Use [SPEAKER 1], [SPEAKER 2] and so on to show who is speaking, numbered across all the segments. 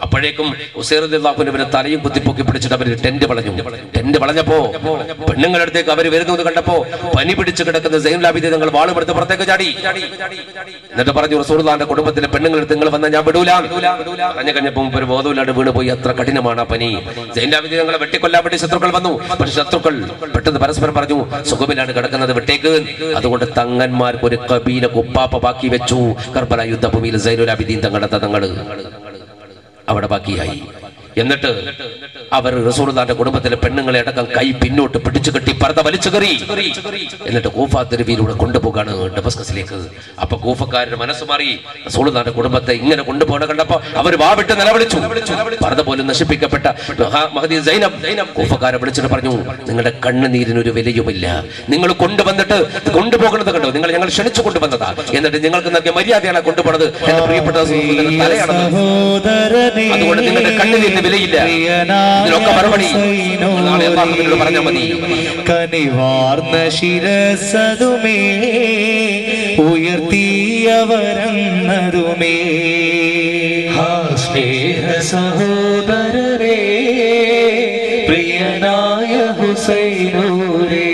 [SPEAKER 1] അപ്പോഴേക്കും ഉസൈർ റളിയല്ലാഹു അൻഹുവിനെ തലയും കുത്തിപ്പൊക്കി പിടിച്ചിട്ട് അവർ ടെന്റ് വളഞ്ഞു. ടെന്റ് വളഞ്ഞപ്പോ പെണ്ണുങ്ങളുടെ അടുത്തേക്ക് അവർ വരുന്നത് കണ്ടപ്പോ പനി പിടിച്ച് കിടക്കുന്ന സൈനുൽ ആബിദീൻ തങ്ങൾ വാളുമെടുത്ത് പുറത്തേക്ക് ചാടി. എന്നിട്ട് പറഞ്ഞു, റസൂലുള്ളാഹിന്റെ കുടുംബത്തിലെ പെണ്ണുങ്ങളുടെ അടുത്ത് നിങ്ങൾ വന്നാൽ ഞാൻ വിടൂല. പറഞ്ഞു കഴിഞ്ഞപ്പോൾ ഒരു ബോധമില്ലാണ്ട് വീണ് പോയി. അത്ര കഠിനമാണ് ആ പനി. സൈനുൽ ആബിദീൻ തങ്ങളെ വെട്ടിക്കൊല്ലാൻ വേണ്ടി ശത്രുക്കൾ വന്നു. പക്ഷെ ശത്രുക്കൾ പെട്ടെന്ന് പരസ്പരം പറഞ്ഞു, സുഖമിലാണ് കിടക്കുന്നത്, വിട്ടേക്ക്. അതുകൊണ്ട് തങ്ങന്മാർക്ക് ഒരു കബീല കുപ്പാപ്പ ബാക്കി വെച്ചു. കർബല യുദ്ധഭൂമിയിൽ സൈനുൽ ആബിദീൻ തങ്ങളുടെ തങ്ങള് അവിടെ ബാക്കിയായി. എന്നിട്ട് അവർ റസൂലുള്ളാഹിന്റെ കുടുംബത്തിലെ പെണ്ണുങ്ങളെ അടക്കം കൈ പിന്നോട്ട് പിടിച്ചു കെട്ടി പർദ്ദ വലിച്ചു കയറി. എന്നിട്ട് കൂഫ തെരുവിലൂടെ കൊണ്ടുപോകാണ് ഡമസ്കസിലേക്ക്. അപ്പൊ കൂഫക്കാരുടെ മനസ്സ് മാറി. റസൂലുള്ളാഹിന്റെ കുടുംബത്തെ ഇങ്ങനെ കൊണ്ടുപോകണ കണ്ടപ്പോ അവർ വാവിട്ട് നിലവിളിച്ചു. പർദ്ദ പോലും നശിപ്പിക്കപ്പെട്ട മഹദി സൈനബ് കൂഫക്കാരെ വിളിച്ചിട്ട് പറഞ്ഞു, നിങ്ങളുടെ കണ്ണുനീരിനൊരു വിലയുമില്ല. നിങ്ങൾ കൊണ്ടുവന്നിട്ട് കൊണ്ടുപോകുന്നത് കണ്ടോ, നിങ്ങൾ ഞങ്ങൾ ക്ഷണിച്ചു കൊണ്ടുവന്നതാ. എന്നിട്ട് നിങ്ങൾക്ക് നൽകിയ മര്യാദയാണ് കൊണ്ടുപോകുന്നത്. എന്റെ പ്രിയപ്പെട്ട തലയാണത്. അതുകൊണ്ട് നിങ്ങളുടെ കണ്ണുനീരിന് വിലയില്ല. ഇതിനൊക്കെ മറുപടി പറഞ്ഞാൽ മതി.
[SPEAKER 2] കനിവാർന്ന ശിരസതുമേ ഉയർത്തിയവരന്നതുമേ സ്നേഹ സഹോദരരേ പ്രിയനായ ഹുസൈനൂരേ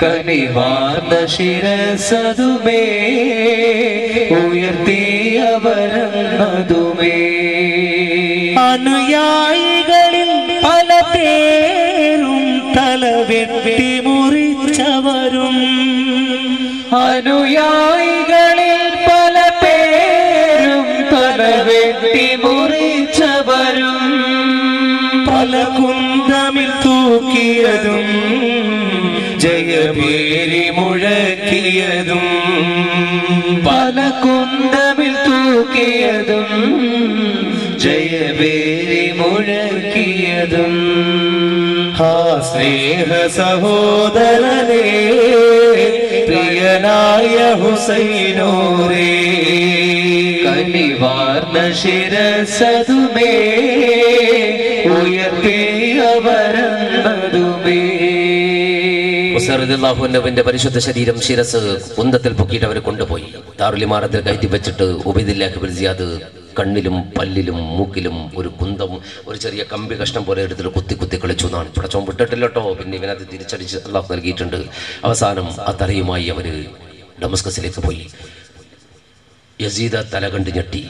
[SPEAKER 2] കനിവാർന്ന ശിരസതുമേ ഉയർത്തിയവരന്നതുമേ അനുയായികളിൽ പല പേരും തലവെട്ടി മുറിച്ചവരും അനുയായികളിൽ പല പേരും തലവെട്ടി മുറിച്ചവരും പല കുന്തമിൽ തൂക്കിയതും ജയപേരി മുഴക്കിയതും പല കുന്തമിൽ തൂക്കിയതും ജയപേരി മുഴക്കിയതും സ്നേഹ സഹോദരനേ പ്രിയനായ ഹുസൈനൂരേ കനിവാർന്ന ശിരസതുമേ ഉയർത്തിയവരന്നതുമേ.
[SPEAKER 1] ഉസൈർ റളിയല്ലാഹു അൻഹുവിന്റെ പരിശുദ്ധ ശരീരം ശിരസ് കുന്തത്തിൽ പൊക്കിയിട്ട് അവർ കൊണ്ടുപോയി. ദാറുൽ ഇമാറത്തിൽ കയറ്റി വെച്ചിട്ട് ഉബൈദുല്ലാഹ് ഇബ്നു സിയാദ് കണ്ണിലും പല്ലിലും മൂക്കിലും ഒരു കുന്തം, ഒരു ചെറിയ കമ്പി കഷ്ണം പോലെ എടുത്തിട്ട് കുത്തി കുത്തി കളിച്ചു എന്നാണ്. പടച്ചോൻ വിട്ടിട്ടില്ല കേട്ടോ. പിന്നെ ഇവനത് തിരിച്ചടിച്ച് അല്ലാഹു നൽകിയിട്ടുണ്ട്. അവസാനം ആ തലയുമായി അവര് ഡമസ്കസിലേക്ക് പോയി. യസീദ് തല കണ്ട് ഞെട്ടി.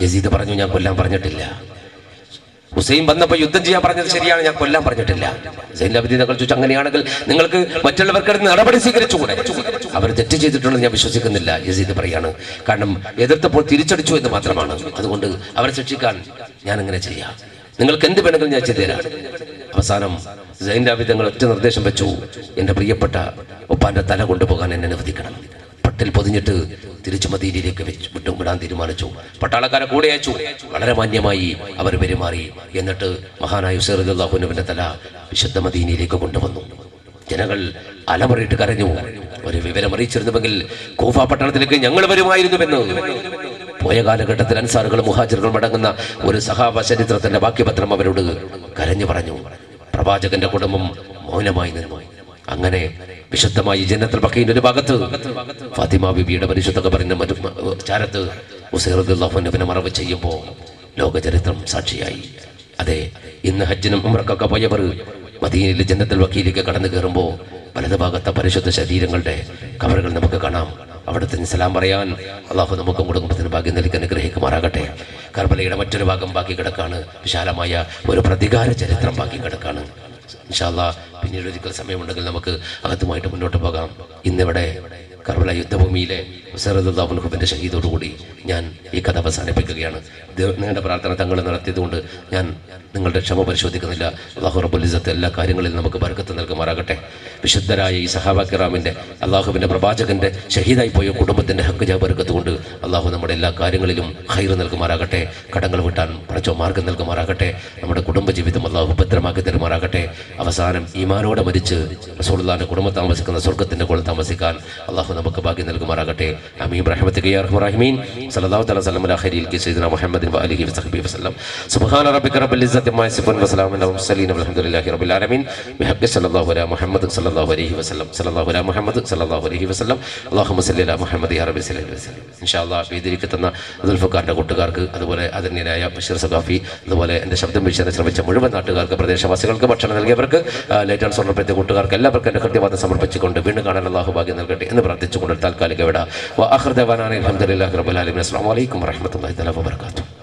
[SPEAKER 1] യസീദ് പറഞ്ഞു, ഞാൻ കൊല്ലാൻ പറഞ്ഞിട്ടില്ല. ഹുസൈൻ വന്നപ്പോൾ യുദ്ധം ചെയ്യാൻ പറഞ്ഞത് ശരിയാണ്, ഞാൻ കൊല്ലാൻ പറഞ്ഞിട്ടില്ല. സൈനുൽ ആബിദീൻ തങ്ങൾ ചോദിച്ചു, അങ്ങനെയാണെങ്കിൽ നിങ്ങൾക്ക് മറ്റുള്ളവർക്കെടുത്ത് നടപടി സ്വീകരിച്ചുകൂടെ? അവർ തെറ്റ് ചെയ്തിട്ടുണ്ടെന്ന് ഞാൻ വിശ്വസിക്കുന്നില്ല. യസീദ് പറയാണ്, കാരണം എതിർത്തപ്പോൾ തിരിച്ചടിച്ചു എന്ന് മാത്രമാണ്. അതുകൊണ്ട് അവരെ ശിക്ഷിക്കാൻ ഞാൻ അങ്ങനെ ചെയ്യാം. നിങ്ങൾക്ക് എന്ത് വേണമെങ്കിലും ഞാൻ ചെയ്തു തരാം. അവസാനം സൈനുൽ ആബിദീൻ തങ്ങൾ ഒറ്റ നിർദ്ദേശം വെച്ചു, എന്റെ പ്രിയപ്പെട്ട ഒപ്പാന്റെ തല കൊണ്ടുപോകാൻ എന്നെ അനുവദിക്കണം. പട്ടിൽ പൊതിഞ്ഞിട്ട് തിരിച്ചു മദീനയിലേക്ക് വിടാൻ തീരുമാനിച്ചു. പട്ടാളക്കാരെ കൂടെ അയച്ചു. വളരെ മാന്യമായി അവർ പെരുമാറി. എന്നിട്ട് മഹാനായ ഉസൈർ റളിയല്ലാഹു അൻഹുവിന്റെ തല വിശുദ്ധ മദീനയിലേക്ക് കൊണ്ടുവന്നു. ജനങ്ങൾ അലമുറയിട്ട് കരഞ്ഞു. ഒരു വിവരം അറിയിച്ചിരുന്നുവെങ്കിൽ കൂഫ പട്ടണത്തിലേക്ക് ഞങ്ങൾ വരുമായിരുന്നുവെന്ന്. പോയ കാലഘട്ടത്തിൽ അൻസാറുകളും മുഹാജിറുകളും അടങ്ങുന്ന ഒരു സഹാബ ചരിത്രത്തിന്റെ വാക്യപത്രം അവരോട് കരഞ്ഞു പറഞ്ഞു. പ്രവാചകന്റെ കുടുംബം മൗനമായി നിന്നു. അങ്ങനെ വിശുദ്ധമായി ജന്നത്തുൽ ബഖീന്റെ ഒരു ഭാഗത്ത് ഫാത്തിമ ബിബിയുടെ പരിശുദ്ധ ഖബറിന്റെ ചാരത്ത് ഉസൈർ റളിയല്ലാഹു അൻഹുവിനെ മറവ് ചെയ്യുമ്പോൾ ലോകചരിത്രം സാക്ഷിയായി. അതെ, ഇന്ന് ഹജ്ജിനും ഉംറക്കൊക്കെ പോയവർ മദീനയിൽ ജന്നത്തുൽ ബഖീലേക്ക് കടന്നു കയറുമ്പോൾ വലതുഭാഗത്തെ പരിശുദ്ധ ശരീരങ്ങളുടെ ഖബറുകൾ നമുക്ക് കാണാം. അവിടുത്തെ സലാം പറയാൻ അള്ളാഹു നമുക്കും കുടുംബത്തിന് ഭാഗ്യം നൽകി അനുഗ്രഹിക്കുമാറാകട്ടെ. കർബലയുടെ മറ്റൊരു ഭാഗം ബാക്കി കിടക്കാണ്. വിശാലമായ ഒരു പ്രതികാര ചരിത്രം ബാക്കി കിടക്കാണ്. ഇൻഷാ അല്ലാഹ് പിന്നീട് ഒരിക്കൽ സമയമുണ്ടെങ്കിൽ നമുക്ക് അകത്തുമായിട്ട് മുന്നോട്ട് പോകാം. ഇന്നിവിടെ കർബല യുദ്ധഭൂമിയിലെ ഉസൈർ റളിയല്ലാഹു അൻഹുവിന്റെ ഷഹീദോടുകൂടി ഞാൻ ഈ കഥ അവസാനിപ്പിക്കുകയാണ്. നിങ്ങളുടെ പ്രാർത്ഥന തങ്ങൾ നടത്തിയതുകൊണ്ട് ഞാൻ നിങ്ങളുടെ ക്ഷമ പരിശോധിക്കുന്നില്ല. അല്ലാഹു റബ്ബുൽ ഇസ്സത്ത് എല്ലാ കാര്യങ്ങളിലും നമുക്ക് ബർക്കത്ത് നൽകുമാറാകട്ടെ. വിശുദ്ധരായ ഈ സഹാബ കിറാമിന്റെ അള്ളാഹുവിന്റെ പ്രവാചകന്റെ ഷഹീദായി പോയ കുടുംബത്തിന്റെ ഹക്ക് ബർക്കത്ത് കൊണ്ട് അള്ളാഹു നമ്മുടെ എല്ലാ കാര്യങ്ങളിലും ഖൈർ നൽകുമാറാകട്ടെ. കടങ്ങൾ വീട്ടാൻ പടച്ചോ മാർഗം നൽകുമാറാകട്ടെ. നമ്മുടെ കുടുംബജീവിതം അള്ളാഹു ഭദ്രമാക്കി തരുമാറാകട്ടെ. അവസാനം ഈമാനോടെ മരിച്ച് റസൂലുള്ളാഹിന്റെ കുടുംബം താമസിക്കുന്ന സ്വർഗത്തിന്റെ കൂടെ താമസിക്കാൻ അള്ളാഹു അല്ലാഹു നമുക്ക് ഭാഗ്യം നൽകുമാറാകട്ടെ. ആമീൻ റഹ്മത്തിക യാ അർഹമർ റഹീമീൻ. സല്ലല്ലാഹു തആല സല്ലം അലാ ഖൈരിൽ സയ്യിദിനാ മുഹമ്മദിൻ വഅലിഹി വസഹ്ബിഹി വസല്ലം. സുബ്ഹാന റബ്ബിക റബ്ബിൽ ഇസ്സത്തി അമ്മാ യസിഫൂൻ വസലാമുൻ അലൽ മുർസലീൻ വൽഹംദുലില്ലാഹി റബ്ബിൽ ആലമീൻ. ബിഹഖ്ഖി സല്ലല്ലാഹു അലാ മുഹമ്മദ് സല്ലല്ലാഹു അലൈഹി വസല്ലം. സല്ലല്ലാഹു അലാ മുഹമ്മദ് സല്ലല്ലാഹു അലൈഹി വസല്ലം. അല്ലാഹുമ്മ സല്ലി അലാ മുഹമ്മദ് യാ റബ്ബി സല്ലി വസല്ലം. ഇൻഷാ അല്ലാഹ് വേദിയിലേക്ക് എത്തുന്ന ദുൽഫഖാറിന്റെ കൂട്ടുകാർക്ക്, അതുപോലെ ആദരണീയനായ ബഷീർ സഖാഫി, അതുപോലെ എൻ്റെ ശബ്ദം വീഴ്ച ശ്രമിച്ച മുഴുവൻ നാട്ടുകാർക്ക്, പ്രദേശവാസികൾക്ക്, ഭക്ഷണം നൽകിയവർക്ക്, ലൈറ്റ് ആൻഡ് സൗണ്ട് പ്രത്യേക കൂട്ടുകാർക്ക് എല്ലാവർക്കും എൻ്റെ കൃത്യവാദം സമർപ്പിച്ചുകൊണ്ട് വീണ്ടും കാണാൻ അല്ലാഹു ഭാഗ്യം നൽകട്ടെ എന്ന് പ്രാർത്ഥിച്ചുകൊണ്ട് താൽക്കാലിക വിട. വ ആഖിറു ദഅവാനാ അൽഹംദുലില്ലാഹി റബ്ബിൽ ആലമീൻ. അസ്സലാമു അലൈക്കും വറഹ്മത്തുള്ളാഹി തആല വബറകാതുഹു.